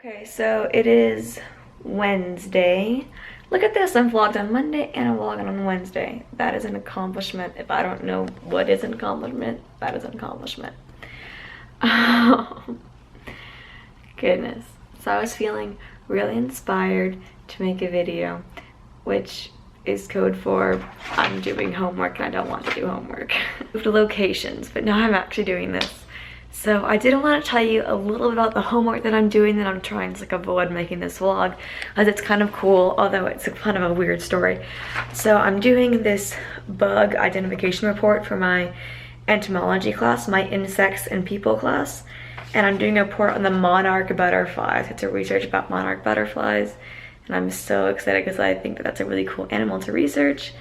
Okay, so it is Wednesday. Look at this, I'm vlogged on Monday and I'm vlogging on Wednesday. That is an accomplishment. If I don't know what is an accomplishment, that is an accomplishment. Oh, goodness. So I was feeling really inspired to make a video, which is code for I'm doing homework and I don't want to do homework. Moved to locations, but now I'm actually doing this. So I did want to tell you a little bit about the homework that I'm doing that I'm trying to avoid making this vlog, as it's kind of cool, although it's kind of a weird story. So I'm doing this bug identification report for my entomology class, my insects and people class, and I'm doing a report on the monarch butterflies. It's a research about monarch butterflies, and I'm so excited because I think that that's a really cool animal to research.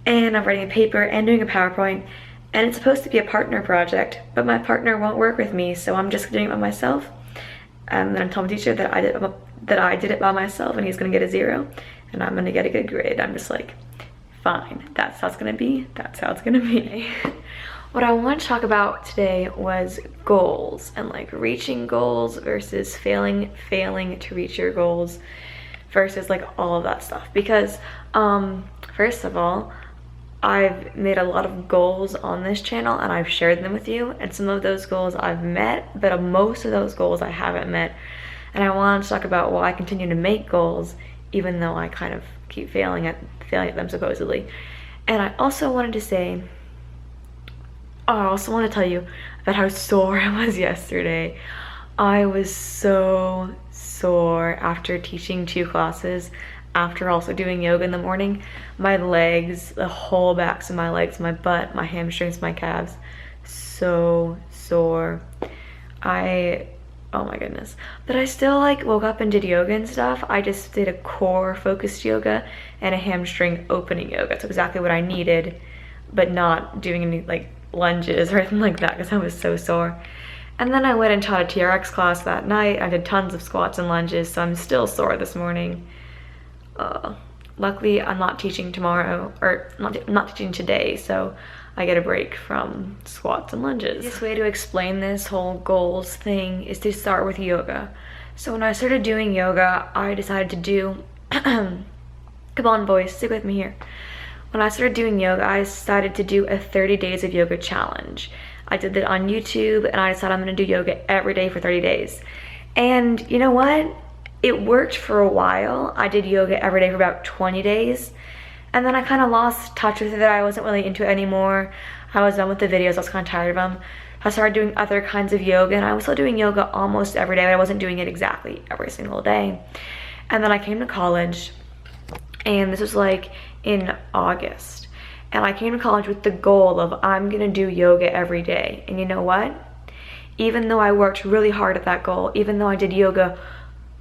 And I'm writing a paper and doing a PowerPoint. And it's supposed to be a partner project, but my partner won't work with me, so I'm just doing it by myself. And then I told my teacher that I did it by myself, and he's gonna get a 0, and I'm gonna get a good grade. I'm just like, fine, that's how it's gonna be. That's how it's gonna be. What I want to talk about today was goals and like reaching goals versus failing to reach your goals versus like all of that stuff. Because first of all, I've made a lot of goals on this channel and I've shared them with you, and some of those goals I've met, but most of those goals I haven't met. And I want to talk about why I continue to make goals even though I kind of keep failing at them supposedly. And I also wanted to say, I also want to tell you about how sore I was yesterday. I was so sore after teaching 2 classes. After also doing yoga in the morning, my legs, the whole backs of my legs, my butt, my hamstrings, my calves, so sore. Oh my goodness. But I still like woke up and did yoga and stuff. I just did a core focused yoga and a hamstring opening yoga. That's exactly what I needed, but not doing any like lunges or anything like that because I was so sore. And then I went and taught a TRX class that night. I did tons of squats and lunges, so I'm still sore this morning. Luckily I'm not teaching tomorrow, or not teaching today, so I get a break from squats and lunges. The easiest way to explain this whole goals thing is to start with yoga. So when I started doing yoga, I decided to do come on boys, stick with me here. When I started doing yoga, I decided to do a 30 days of yoga challenge. I did that on YouTube, and I decided I'm gonna do yoga every day for 30 days. And you know what? It worked for a while. I did yoga every day for about 20 days. And then I kind of lost touch with it. I wasn't really into it anymore. I was done with the videos. I was kind of tired of them. I started doing other kinds of yoga, and I was still doing yoga almost every day, but I wasn't doing it exactly every single day. And then I came to college, and this was like in August. And I came to college with the goal of I'm gonna do yoga every day. And you know what? Even though I worked really hard at that goal, even though I did yoga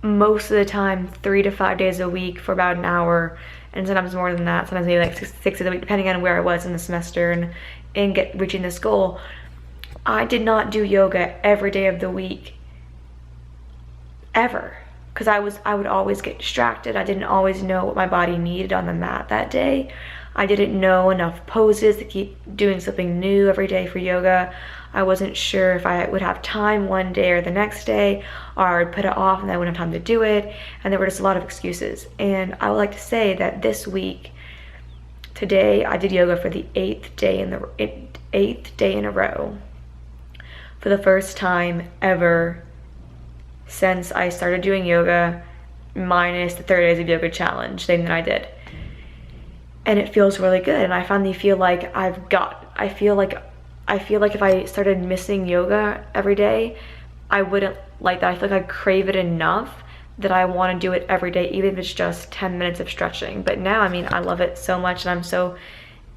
most of the time 3 to 5 days a week for about an hour, and sometimes more than that, sometimes maybe like 6 days a week, depending on where I was in the semester and reaching this goal. I did not do yoga every day of the week ever, because I would always get distracted. I didn't always know what my body needed on the mat that day. I didn't know enough poses to keep doing something new every day for yoga. I wasn't sure if I would have time one day or the next day, or I would put it off and I wouldn't have time to do it, and there were just a lot of excuses. And I would like to say that this week, today, I did yoga for the 8th day in a row, for the first time ever since I started doing yoga, minus the 30 days of yoga challenge thing that I did. And it feels really good, and I finally feel like I feel like if I started missing yoga every day, I wouldn't like that. I feel like I crave it enough that I want to do it every day, even if it's just 10 minutes of stretching. But now, I mean, I love it so much, and I'm so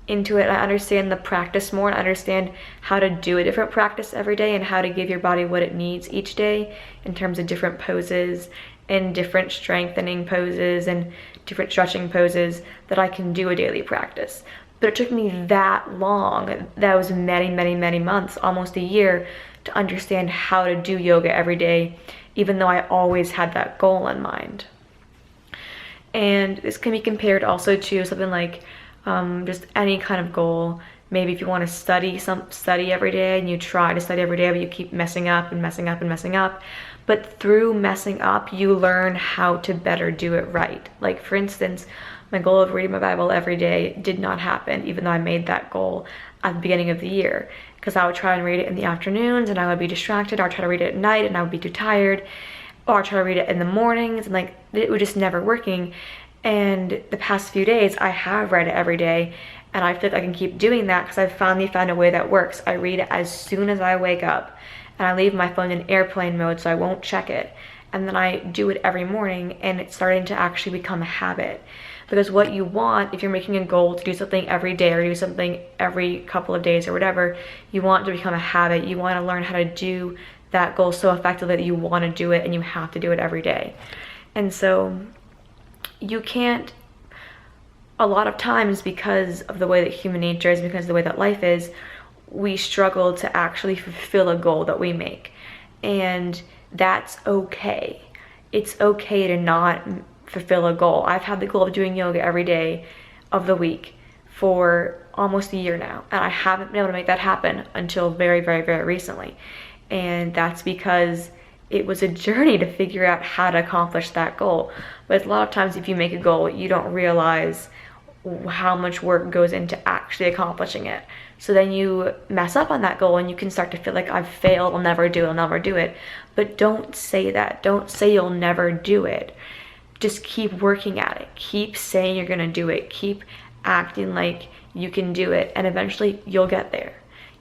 into it. I understand the practice more, and I understand how to do a different practice every day and how to give your body what it needs each day in terms of different poses and different strengthening poses and different stretching poses that I can do a daily practice. But it took me that long, that was many months, almost a year, to understand how to do yoga every day, even though I always had that goal in mind. And this can be compared also to something like just any kind of goal. Maybe if you want to study every day and you try to study every day, but you keep messing up and messing up and messing up. but through messing up, you learn how to better do it right. Like for instance, my goal of reading my Bible every day did not happen, even though I made that goal at the beginning of the year, because I would try and read it in the afternoons and I would be distracted, or I'd try to read it at night and I would be too tired, or I'd try to read it in the mornings, and like it was just never working. And the past few days I have read it every day, and I feel like I can keep doing that because I've finally found a way that works. I read it as soon as I wake up, and I leave my phone in airplane mode so I won't check it, and then I do it every morning, and it's starting to actually become a habit. Because what you want, if you're making a goal to do something every day or do something every couple of days or whatever, you want it to become a habit. You want to learn how to do that goal so effectively that you want to do it, and you have to do it every day. And so you can't, a lot of times, because of the way that human nature is, because of the way that life is, we struggle to actually fulfill a goal that we make. And that's okay. It's okay to not fulfill a goal. I've had the goal of doing yoga every day of the week for almost a year now, and I haven't been able to make that happen until very, very, very recently. And that's because it was a journey to figure out how to accomplish that goal. But a lot of times if you make a goal, you don't realize how much work goes into actually accomplishing it. So then you mess up on that goal and you can start to feel like I've failed, I'll never do it. But don't say that. Don't say you'll never do it. Just keep working at it. Keep saying you're gonna do it. Keep acting like you can do it, and eventually you'll get there.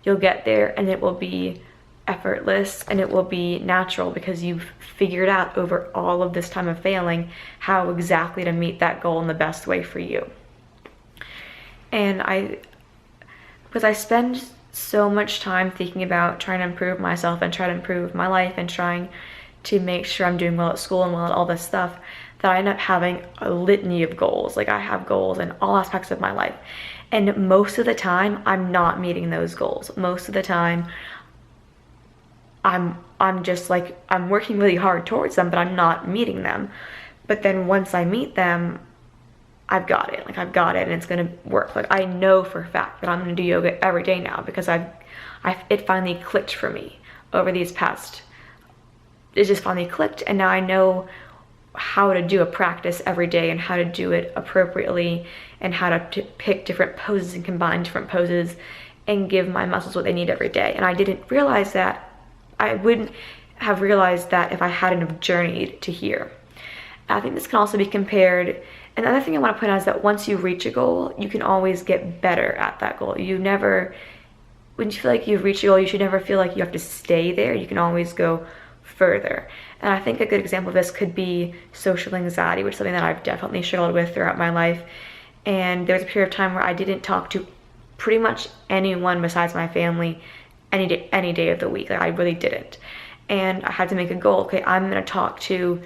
You'll get there, and it will be effortless and it will be natural because you've figured out over all of this time of failing how exactly to meet that goal in the best way for you. And because I spend so much time thinking about trying to improve myself and try to improve my life and trying to make sure I'm doing well at school and well at all this stuff, that I end up having a litany of goals. Like I have goals in all aspects of my life, and most of the time I'm not meeting those goals. Most of the time I'm just like, I'm working really hard towards them, but I'm not meeting them. But then once I meet them, I've got it. Like I've got it, and it's gonna work. Like I know for a fact that I'm gonna do yoga every day now because it finally clicked for me over these past. It just finally clicked, and now I know how to do a practice every day and how to do it appropriately and how to pick different poses and combine different poses and give my muscles what they need every day. And I didn't realize that. I wouldn't have realized that if I hadn't have journeyed to here. I think this can also be compared. Another thing I want to point out is that once you reach a goal, you can always get better at that goal. When you feel like you've reached a goal, you should never feel like you have to stay there. You can always go further. And I think a good example of this could be social anxiety, which is something that I've definitely struggled with throughout my life. And there was a period of time where I didn't talk to pretty much anyone besides my family any day of the week. Like I really didn't. And I had to make a goal. Okay, I'm gonna talk to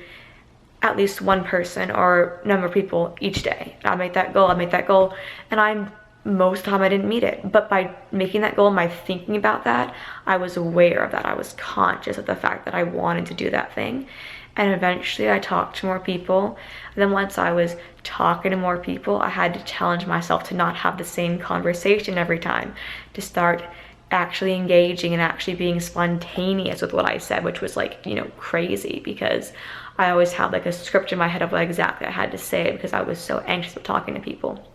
at least one person or number of people each day. I'll make that goal, and most of the time I didn't meet it. But by making that goal and by thinking about that, I was aware of that. I was conscious of the fact that I wanted to do that thing. And eventually I talked to more people. And then once I was talking to more people, I had to challenge myself to not have the same conversation every time, to start actually engaging and actually being spontaneous with what I said, which was like, crazy, because I always had like a script in my head of what exactly I had to say because I was so anxious about talking to people.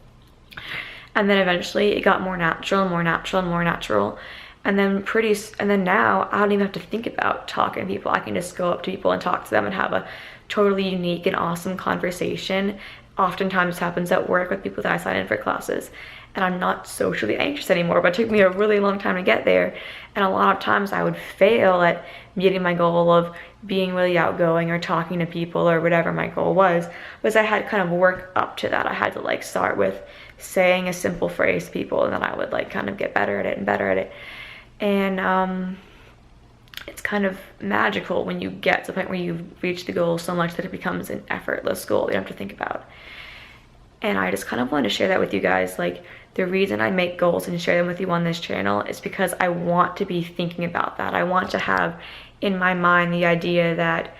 And then eventually it got more natural and more natural and more natural. And then now I don't even have to think about talking to people. I can just go up to people and talk to them and have a totally unique and awesome conversation. Oftentimes happens at work with people that I sign in for classes. And I'm not socially anxious anymore, but it took me a really long time to get there. And a lot of times I would fail at meeting my goal of being really outgoing or talking to people or whatever my goal was, because I had to kind of work up to that. I had to like start with saying a simple phrase to people, and then I would like kind of get better at it and better at it. And it's kind of magical when you get to the point where you've reached the goal so much that it becomes an effortless goal you don't have to think about. And I just kind of wanted to share that with you guys. Like, the reason I make goals and share them with you on this channel is because I want to be thinking about that. I want to have in my mind the idea that,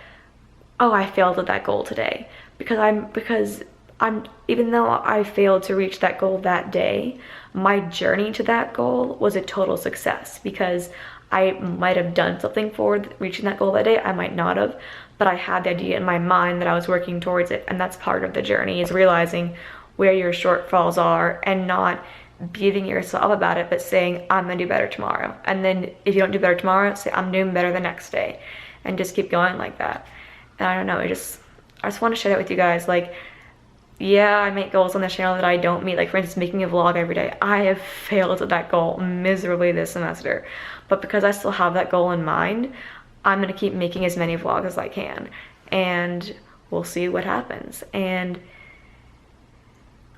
oh, I failed at that goal today. Because even though I failed to reach that goal that day, my journey to that goal was a total success, because I might have done something for reaching that goal that day, I might not have, but I had the idea in my mind that I was working towards it, and that's part of the journey, is realizing where your shortfalls are and not beating yourself up about it, but saying, I'm gonna do better tomorrow. And then if you don't do better tomorrow, say, I'm doing better the next day, and just keep going like that. And I don't know, I just want to share that with you guys. Like, yeah, I make goals on the channel that I don't meet. Like, for instance, making a vlog every day. I have failed at that goal miserably this semester. But because I still have that goal in mind, I'm gonna keep making as many vlogs as I can. And we'll see what happens. And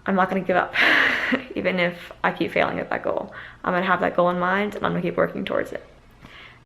I'm not gonna give up, even if I keep failing at that goal. I'm gonna have that goal in mind, and I'm gonna keep working towards it.